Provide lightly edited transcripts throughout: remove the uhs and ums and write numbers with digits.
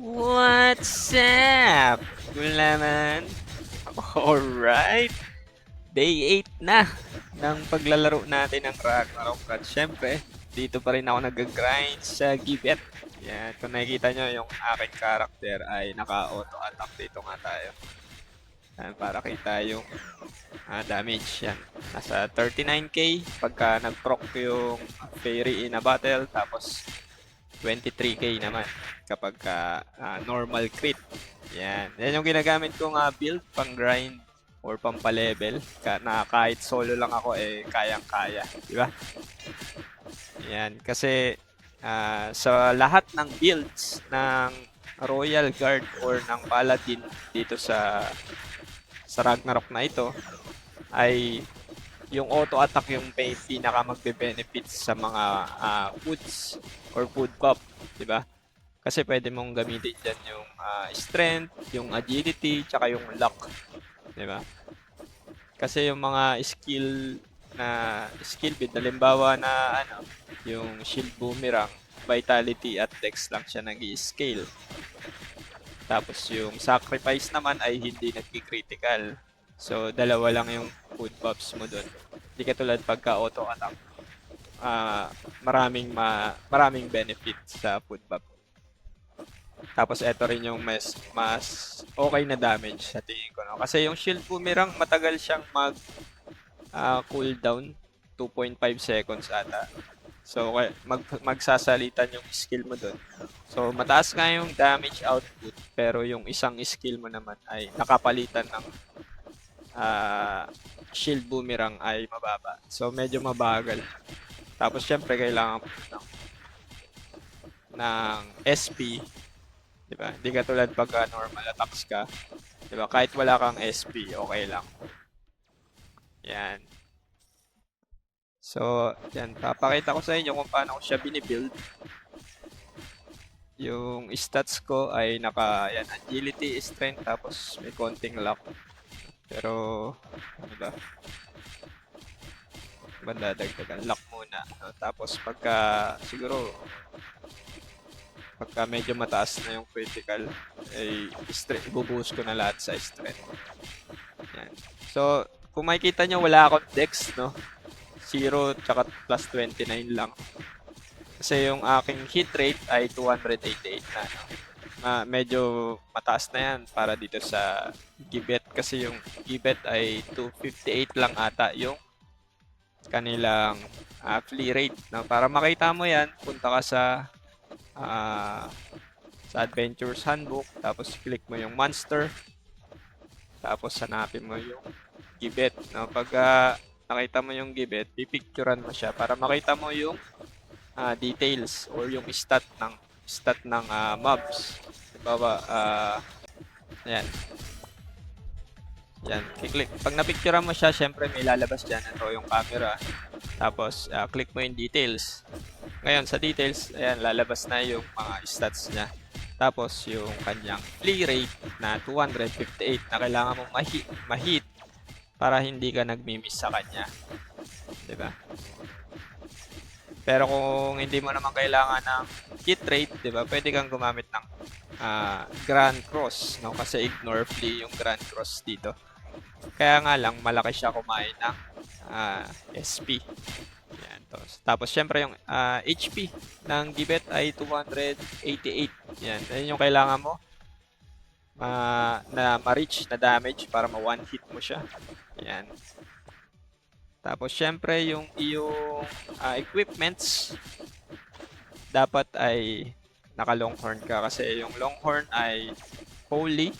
What's up? Cool naman. Alright. Day 8 na ng paglalaro natin ng Ragnarok. At syempre, dito pa rin ako nag-grind sa Gibet. Yan, kung nakikita nyo yung aking karakter ay naka-auto attack. Dito nga tayo. Yan, para kita yung damage. Yan, nasa 39k pagka nag-proc yung Fairy in a battle. Tapos 23k naman kapag normal crit. Yan. Yan yung ginagamit kong build pang grind or pampalevel na kahit solo lang ako kayang-kaya, di ba? Yan kasi sa lahat ng builds ng Royal Guard or ng Paladin dito sa Ragnarok na ito ay yung auto attack yung pinaka magbe-benefit sa mga foods or food buff, di ba? Kasi pwede mong gamitin dyan yung strength, yung agility, tsaka yung luck, di ba? Kasi yung mga skill build, halimbawa na yung shield boomerang, vitality at dex lang siya nag-i-scale. Tapos yung sacrifice naman ay hindi nagki-critical. So, dalawa lang yung food buffs mo dun. Hindi katulad pagka auto attack. Maraming benefit sa food buff. Tapos ito rin yung mas okay na damage sa tingin ko. No? Kasi yung shield boomerang matagal siyang cooldown. 2.5 seconds ata. So, magsasalitan yung skill mo dun. So, mataas nga yung damage output, pero yung isang skill mo naman ay nakapalitan ng shield boomerang ay mababa. So, medyo mabagal. Tapos, syempre, kailangan ng SP. Diba? Hindi ka tulad pag normal attacks ka. Diba? Kahit wala kang SP, okay lang. Yan. So, yan. Papakita ko sa inyo kung paano ko siya binibuild. Yung stats ko ay yan, agility, strength, tapos may konting luck. Pero, ano ba? Dadagdagan luck muna. Tapos siguro, pagka medyo mataas na yung critical, ay ibubuhos ko na lahat sa strength. Yan. So, kung makikita nyo, wala akong dex, no? 0 tsaka plus 29 lang. Kasi yung aking hit rate ay 288 na. Medyo mataas na yan para dito sa Gibet. Kasi yung Gibet ay 258 lang ata yung kanilang flea rate. No? Para makita mo yan, punta ka sa Adventures Handbook. Tapos click mo yung monster. Tapos hanapin mo yung Gibet. No? Pag nakita mo yung Gibet, pipicturean mo siya para makita mo yung details or yung stat ng mobs. Halimbawa, ayan. Yan, i-click. Pag napicturean mo siya, syempre may lalabas dyan. Ito yung camera. Tapos, click mo yung details. Ngayon, sa details, ayan, lalabas na yung mga stats niya. Tapos, yung kanyang flea rate na 258 na kailangan mong ma-hit para hindi ka nagmi-miss sa kanya. Diba? Pero kung hindi mo naman kailangan ng hit rate, 'di ba? Pwede kang gumamit ng Grand Cross, no? Kasi ignore flea yung Grand Cross dito. Kaya nga lang malaki siya kumain ng SP. Yan, tapos syempre yung HP ng Gibet ay 288. Yan, ayun yung kailangan mo na ma-reach na damage para ma-one hit mo siya. Yan. Tapos syempre yung iyong equipments dapat ay naka longhorn ka kasi yung longhorn ay holy,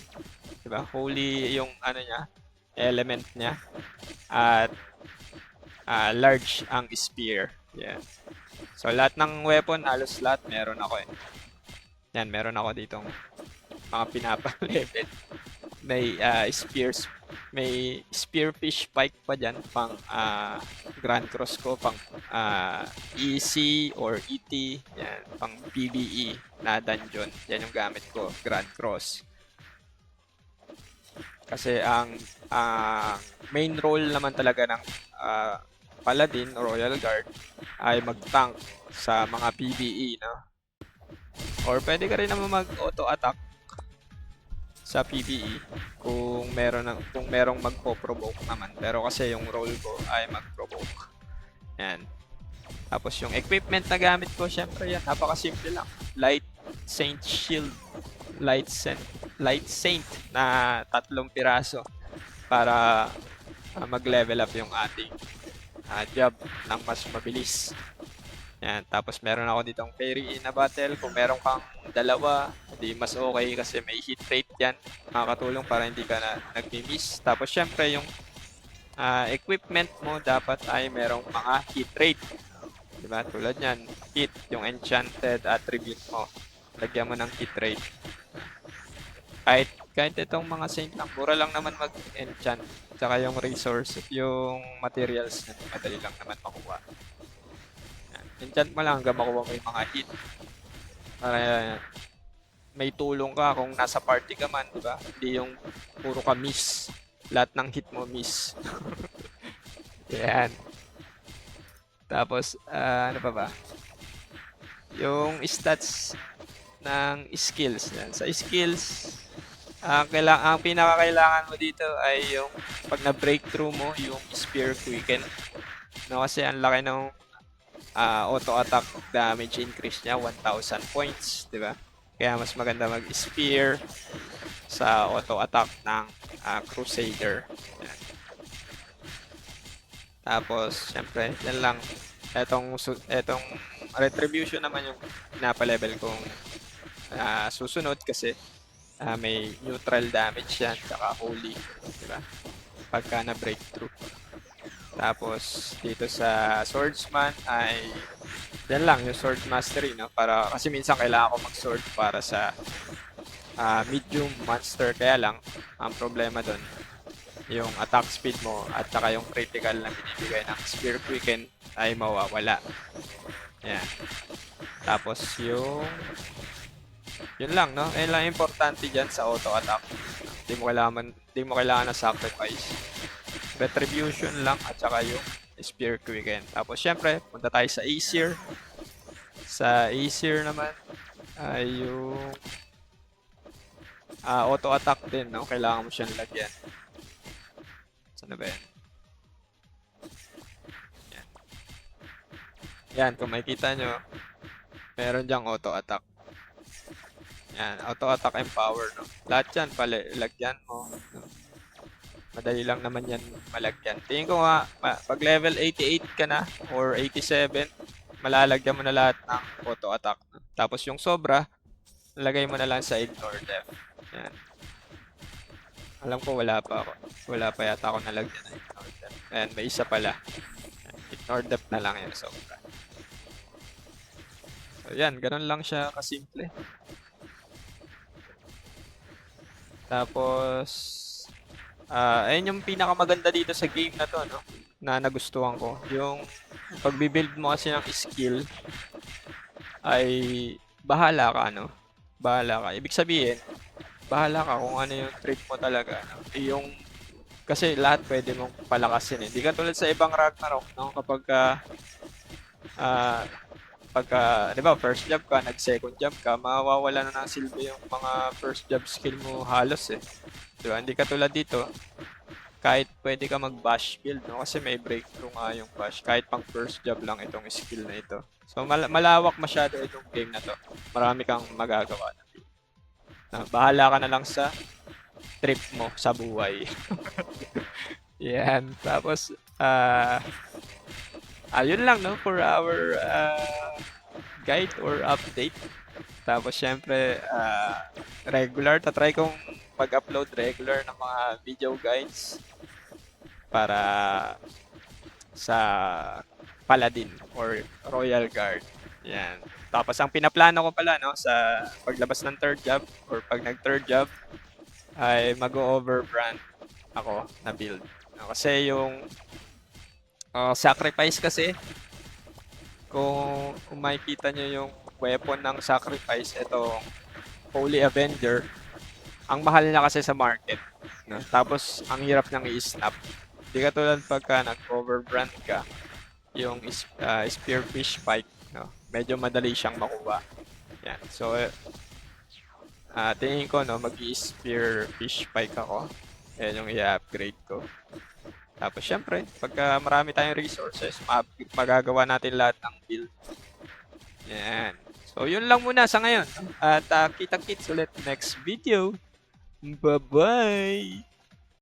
'di ba? Holy yung niya, element niya at large ang spear. Yan. So lahat ng weapon, halos lahat meron ako eh. Yan, meron ako ditong mga pinapa-level. May may spearfish pike pa dyan pang Grand Cross ko, pang EC or ET, yan, pang PvE na dungeon. Yan yung gamit ko, Grand Cross. Kasi ang main role naman talaga ng Paladin o Royal Guard ay mag-tank sa mga PvE, no? Or pwede ka rin naman mag-auto attack sa PvE kung merong magpo-provoke naman. Pero kasi yung role ko ay mag-provoke. Yan. Tapos yung equipment na gamit ko, syempre yan, napakasimple lang. Light Saint Shield, Light Saint, Light Saint na 3 piraso para mag-level up yung ating job ng mas mabilis. Yan. Tapos meron ako ditong Fairy in a battle. Kung meron kang dalawa, hindi mas okay kasi may hit rate yan. Makakatulong para hindi ka na nag-miss. Tapos syempre yung equipment mo dapat ay merong mga hit rate. Diba? Tulad yan, hit, yung enchanted attribute mo. Lagyan mo ng hit rate. Kahit itong mga saint lang, mura lang naman mag-enchant. Tsaka yung resource, yung materials na madali lang naman makuha. Enchant mo lang hanggang makuha mo yung mga hit. Para may tulong ka kung nasa party ka man, di ba? Hindi yung puro ka miss. Lahat ng hit mo miss. Yan. Tapos, ano pa ba? Yung stats ng skills. Yan. Sa skills, ang pinakakailangan mo dito ay yung pag na-breakthrough mo, yung Spear Quicken. No, kasi ang laki ng auto-attack damage increase niya, 1,000 points, di ba? Kaya mas maganda mag-spear sa auto-attack ng Crusader. Yan. Tapos, syempre, yan lang. Etong Retribution naman yung pinapa-level kong susunod kasi may neutral damage yan, saka holy, di ba? Pagka na-breakthrough. Tapos dito sa swordsman ay yan lang yung sword mastery, no? Para kasi minsan kailangan ko mag-sword para sa medium monster, kaya lang ang problema doon yung attack speed mo at saka yung critical na binibigay ng Spear Quicken ay mawawala. Yan. Tapos yun lang, no? Yan lang importante dyan sa auto attack. Hindi mo kailangan ng sacrifice. Retribution lang at saka yung Spear Quicken. Tapos syempre, punta tayo sa Aesir. Sa Aesir naman ay yung auto attack din, no? Kailangan mo siyang lagyan. Saan na ba yan? Yan. Yan, kung makikita nyo, meron dyang auto attack. Yan, auto attack and power, no? Lahat yan, lagyan mo. No? Madali lang naman yan malagyan. Tingin ko nga, pag level 88 ka na or 87, malalagyan mo na lahat ng auto attack. Tapos yung sobra, lagay mo na lang sa ignore death. Yan. Alam ko wala pa yata ako nalagyan ng ignore death. Ayan, may isa pala. Ignore death na lang yung sobra. So yan, ganun lang siya kasimple. Tapos ayun yung pinakamaganda dito sa game na to, no? Na nagustuhan ko. Yung pagbibuild mo kasi ng skill ay bahala ka, no? Bahala ka. Ibig sabihin, bahala ka kung ano yung trip mo talaga, no? Yung kasi lahat pwede mong palakasin, eh. Hindi ka tulad sa ibang Ragnarok, no? Pagka, di ba, first job ka, nag-second job ka, mawawala na ng silbi yung mga first job skill mo halos, eh. Diba? Hindi ka tulad dito, kahit pwede ka mag-bash build, no? Kasi may breakthrough nga yung bash, kahit pang first job lang itong skill na ito. So, malawak masyado itong game na to. Marami kang magagawa na build. Bahala ka na lang sa trip mo sa buhay. Yan. Tapos, ayun lang, no? For our guide or update. Tapos, syempre, tatry kong mag-upload regular ng mga video guides para sa Paladin or Royal Guard. Yan. Tapos, ang pinaplano ko pala, no, sa paglabas ng third job or pag nag-third job, ay mag-overbrand ako na build. No, kasi yung sacrifice kasi, kung makikita nyo yung weapon ng sacrifice, ito Holy Avenger, ang mahal niya kasi sa market, no? Tapos ang hirap niyang i-snap. Hindi ka tulad pagka nag-overbrand ka, yung Spearfish Pike, no? Medyo madali siyang makuha. Yan. So, tingin ko, no, mag-i-spear fish pike ako. Yan yung i-upgrade ko. Tapos, syempre, pagka marami tayong resources, magagawa natin lahat ng build. Yan. So, yun lang muna sa ngayon. At kita-kits ulit next video. Bye-bye!